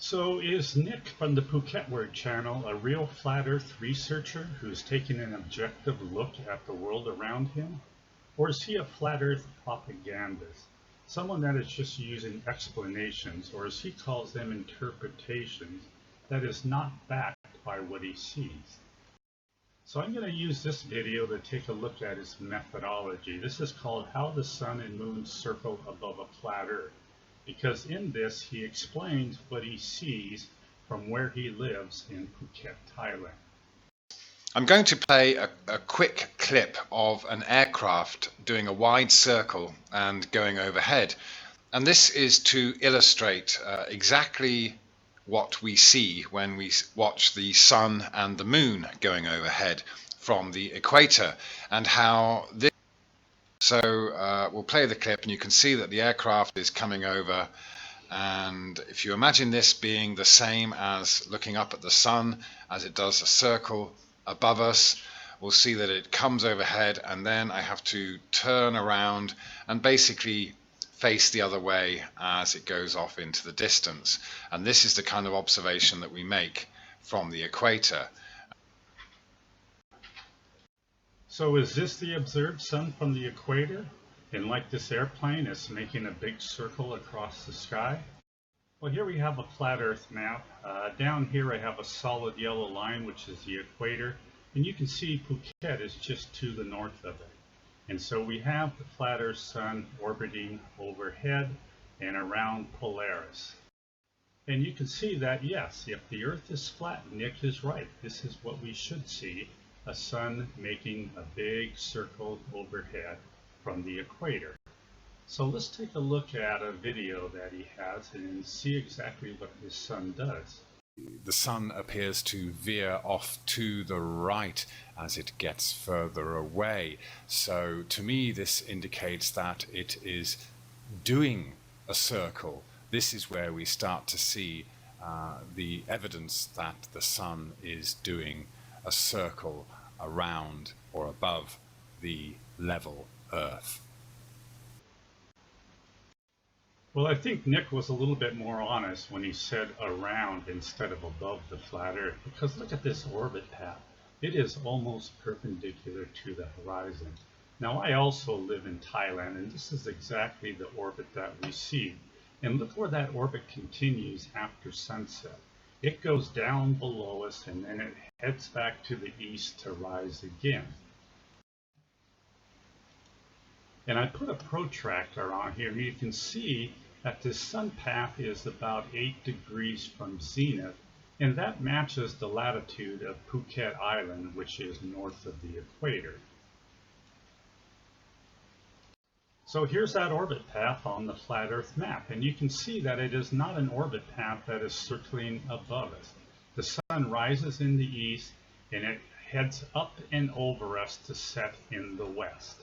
So is Nick from the Phuket Word channel a real flat earth researcher who's taking an objective look at the world around him? Or is he a flat earth propagandist? Someone that is just using explanations, or as he calls them, interpretations, that is not backed by what he sees. So I'm going to use this video to take a look at his methodology. This is called How the Sun and Moon Circle Above a Flat Earth, because in this he explains what he sees from where he lives in Phuket, Thailand. I'm going to play a quick clip of an aircraft doing a wide circle and going overhead. And this is to illustrate exactly what we see when we watch the sun and the moon going overhead from the equator, and how this. So we'll play the clip and you can see that the aircraft is coming over, and if you imagine this being the same as looking up at the sun as it does a circle above us, we'll see that it comes overhead, and then I have to turn around and basically face the other way as it goes off into the distance. And this is the kind of observation that we make from the equator. So is this the observed sun from the equator? And like this airplane, it's making a big circle across the sky? Well, here we have a flat earth map. Down here I have a solid yellow line, which is the equator. And you can see Phuket is just to the north of it. And so we have the flat earth sun orbiting overhead and around Polaris. And you can see that, yes, if the earth is flat, Nick is right. This is what we should see, a sun making a big circle overhead from the equator. So let's take a look at a video that he has and see exactly what this sun does. The sun appears to veer off to the right as it gets further away. So to me, this indicates that it is doing a circle. This is where we start to see the evidence that the sun is doing a circle around or above the level Earth. Well, I think Nick was a little bit more honest when he said around instead of above the flat earth, because look at this orbit path. It is almost perpendicular to the horizon. Now, I also live in Thailand, and this is exactly the orbit that we see. And look where that orbit continues after sunset. It goes down below us, and then it heads back to the east to rise again. And I put a protractor on here, and you can see that the sun path is about 8 degrees from zenith, and that matches the latitude of Phuket Island, which is north of the equator. So here's that orbit path on the flat earth map, and you can see that it is not an orbit path that is circling above us. The sun rises in the east, and it heads up and over us to set in the west.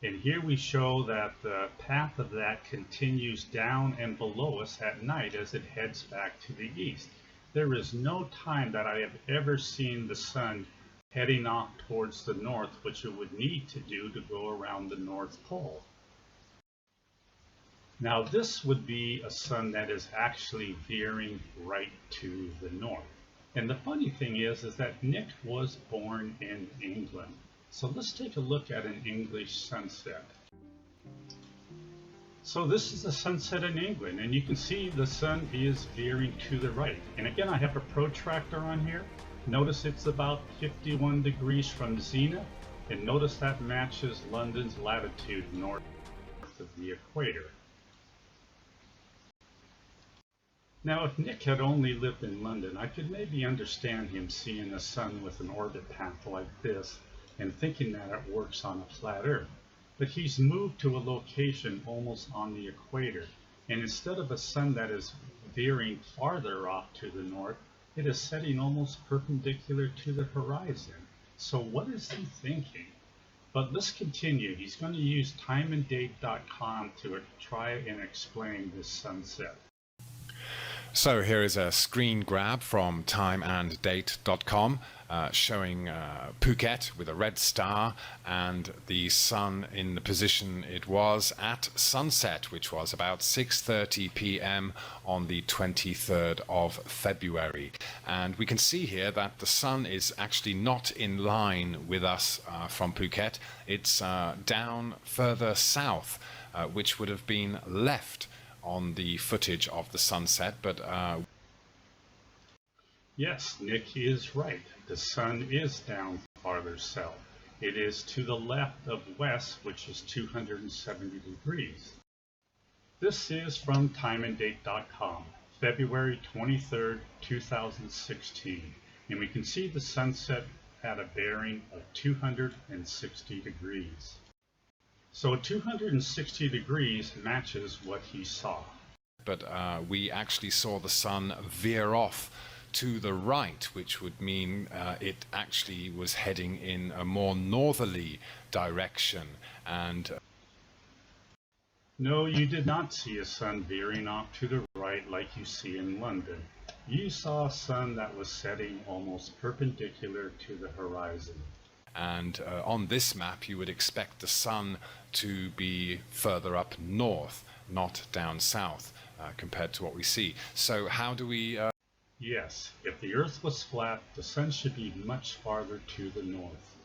And here we show that the path of that continues down and below us at night as it heads back to the east. There is no time that I have ever seen the sun heading off towards the north, which it would need to do to go around the North Pole. Now this would be a sun that is actually veering right to the north. And the funny thing is that Nick was born in England. So let's take a look at an English sunset. So this is the sunset in England, and you can see the sun is veering to the right. And again, I have a protractor on here. Notice it's about 51 degrees from zenith, and notice that matches London's latitude north of the equator. Now, if Nick had only lived in London, I could maybe understand him seeing the sun with an orbit path like this and thinking that it works on a flat earth. But he's moved to a location almost on the equator, and instead of a sun that is veering farther off to the north, it is setting almost perpendicular to the horizon. So what is he thinking? But let's continue. He's going to use timeanddate.com to try and explain this sunset. So here is a screen grab from timeanddate.com showing Phuket with a red star and the sun in the position it was at sunset, which was about 6:30 p.m. on the 23rd of February. And we can see here that the sun is actually not in line with us from Phuket. It's down further south, which would have been left on the footage of the sunset, but Yes, Nick is right. The sun is down farther south. It is to the left of west, which is 270 degrees. This is from timeanddate.com, February 23rd, 2016, and we can see the sunset at a bearing of 260 degrees. So 260 degrees matches what he saw. but we actually saw the sun veer off to the right, which would mean it actually was heading in a more northerly direction. And No, you did not see a sun veering off to the right like you see in London. You saw a sun that was setting almost perpendicular to the horizon. And on this map, you would expect the sun to be further up north, not down south, compared to what we see. So how do we... Yes, if the Earth was flat, the sun should be much farther to the north.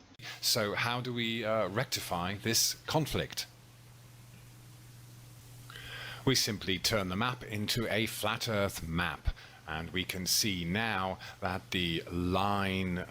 So how do we rectify this conflict? We simply turn the map into a flat Earth map. And we can see now that the line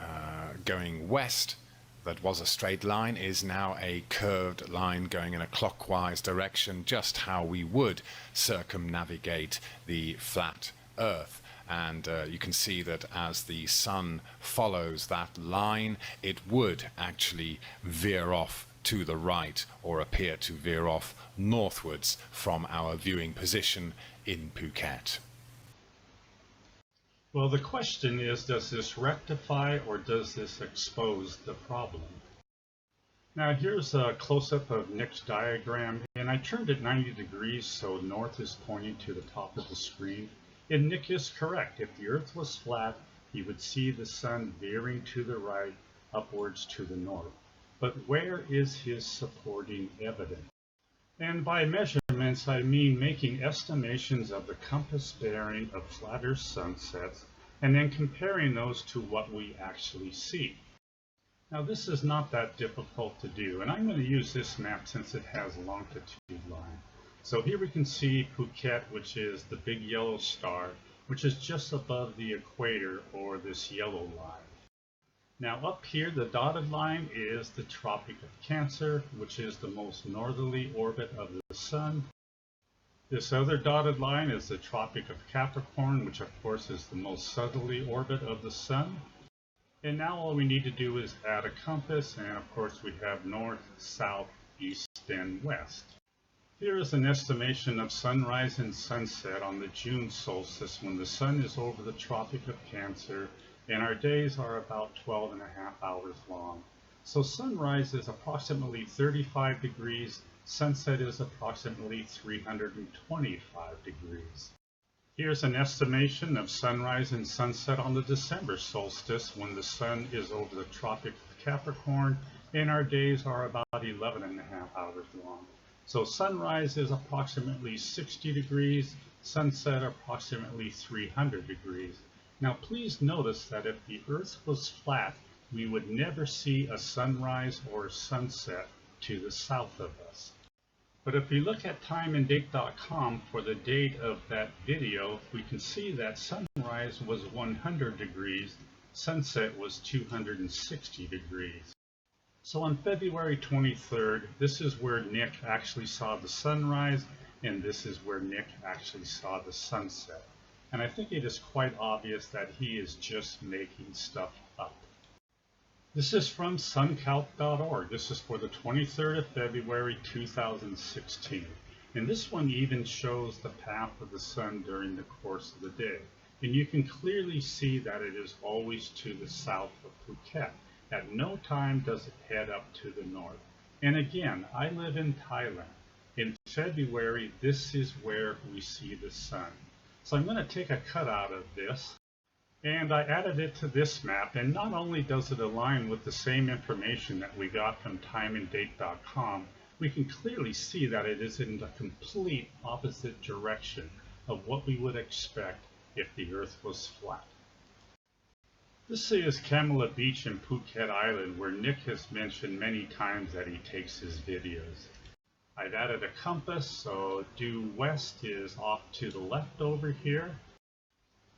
going west, that was a straight line, is now a curved line going in a clockwise direction, just how we would circumnavigate the flat Earth. And you can see that as the sun follows that line, it would actually veer off to the right, or appear to veer off northwards from our viewing position in Phuket. Well, the question is, does this rectify or does this expose the problem? Now here's a close-up of Nick's diagram, and I turned it 90 degrees so north is pointing to the top of the screen. And Nick is correct. If the Earth was flat, he would see the sun veering to the right, upwards to the north. But where is his supporting evidence? And by measurements, I mean making estimations of the compass bearing of flat Earth sunsets and then comparing those to what we actually see. Now this is not that difficult to do, and I'm going to use this map since it has a longitude line. So here we can see Phuket, which is the big yellow star, which is just above the equator, or this yellow line. Now up here, the dotted line is the Tropic of Cancer, which is the most northerly orbit of the sun. This other dotted line is the Tropic of Capricorn, which of course is the most southerly orbit of the sun. And now all we need to do is add a compass, and of course we have north, south, east, and west. Here is an estimation of sunrise and sunset on the June solstice when the sun is over the Tropic of Cancer and our days are about 12 and a half hours long. So sunrise is approximately 35 degrees, sunset is approximately 325 degrees. Here's an estimation of sunrise and sunset on the December solstice when the sun is over the Tropic of Capricorn and our days are about 11 and a half hours long. So sunrise is approximately 60 degrees, sunset approximately 300 degrees. Now please notice that if the Earth was flat, we would never see a sunrise or sunset to the south of us. But if we look at timeanddate.com for the date of that video, we can see that sunrise was 100 degrees, sunset was 260 degrees. So on February 23rd, this is where Nick actually saw the sunrise, and this is where Nick actually saw the sunset. And I think it is quite obvious that he is just making stuff up. This is from suncalc.org. This is for the 23rd of February 2016. And this one even shows the path of the sun during the course of the day. And you can clearly see that it is always to the south of Phuket. At no time does it head up to the north. And again, I live in Thailand. In February, this is where we see the sun. So I'm going to take a cutout of this, and I added it to this map, and not only does it align with the same information that we got from timeanddate.com, we can clearly see that it is in the complete opposite direction of what we would expect if the Earth was flat. This is Kamala Beach in Phuket Island, where Nick has mentioned many times that he takes his videos. I've added a compass, so due west is off to the left over here.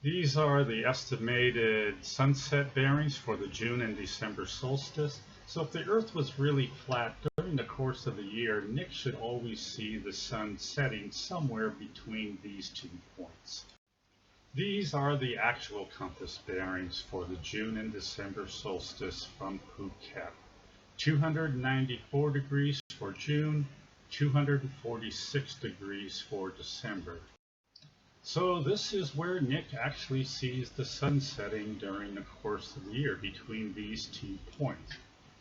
These are the estimated sunset bearings for the June and December solstice. So if the Earth was really flat during the course of the year, Nick should always see the sun setting somewhere between these 2 points. These are the actual compass bearings for the June and December solstice from Phuket. 294 degrees for June, 246 degrees for December. So this is where Nick actually sees the sun setting during the course of the year between these 2 points.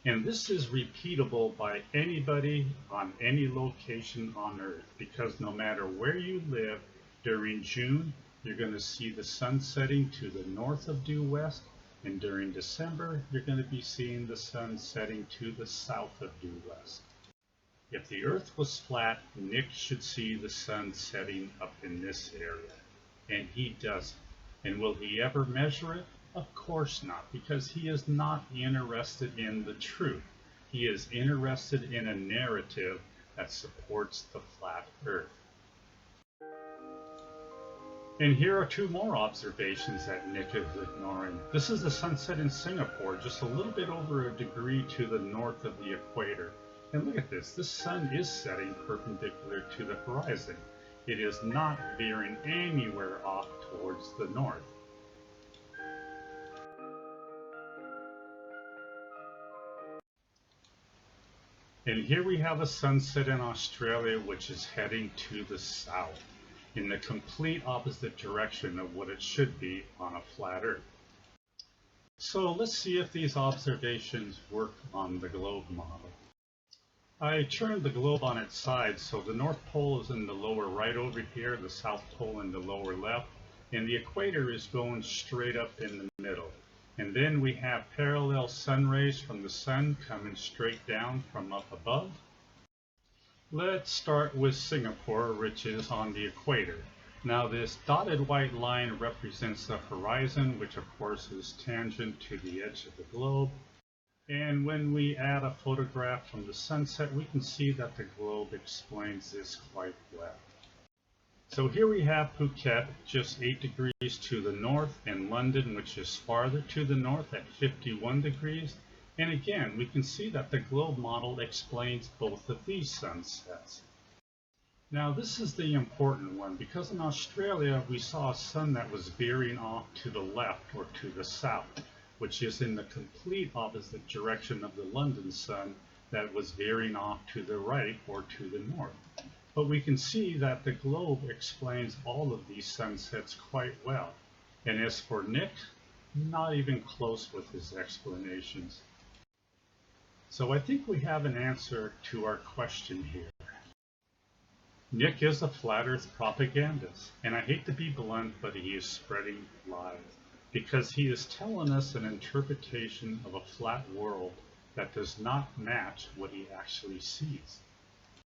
And this is repeatable by anybody on any location on Earth, because no matter where you live during June, you're going to see the sun setting to the north of due west, and during December, you're going to be seeing the sun setting to the south of due west. If the Earth was flat, Nick should see the sun setting up in this area, and he doesn't. And will he ever measure it? Of course not, because he is not interested in the truth. He is interested in a narrative that supports the flat Earth. And here are 2 more observations that Nick is ignoring. This is the sunset in Singapore, just a little bit over a degree to the north of the equator. And look at this, the sun is setting perpendicular to the horizon. It is not veering anywhere off towards the north. And here we have a sunset in Australia, which is heading to the south, in the complete opposite direction of what it should be on a flat Earth. So let's see if these observations work on the globe model. I turned the globe on its side, so the North Pole is in the lower right over here, the South Pole in the lower left, and the equator is going straight up in the middle. And then we have parallel sun rays from the sun coming straight down from up above. Let's start with Singapore, which is on the equator. Now this dotted white line represents the horizon, which of course is tangent to the edge of the globe. And when we add a photograph from the sunset, we can see that the globe explains this quite well. So here we have Phuket, just 8 degrees to the north, and London, which is farther to the north at 51 degrees. And again, we can see that the globe model explains both of these sunsets. Now this is the important one, because in Australia we saw a sun that was veering off to the left or to the south, which is in the complete opposite direction of the London sun that was veering off to the right or to the north. But we can see that the globe explains all of these sunsets quite well. And as for Nick, not even close with his explanations. So I think we have an answer to our question here. Nick is a flat Earth propagandist, and I hate to be blunt, but he is spreading lies, because he is telling us an interpretation of a flat world that does not match what he actually sees.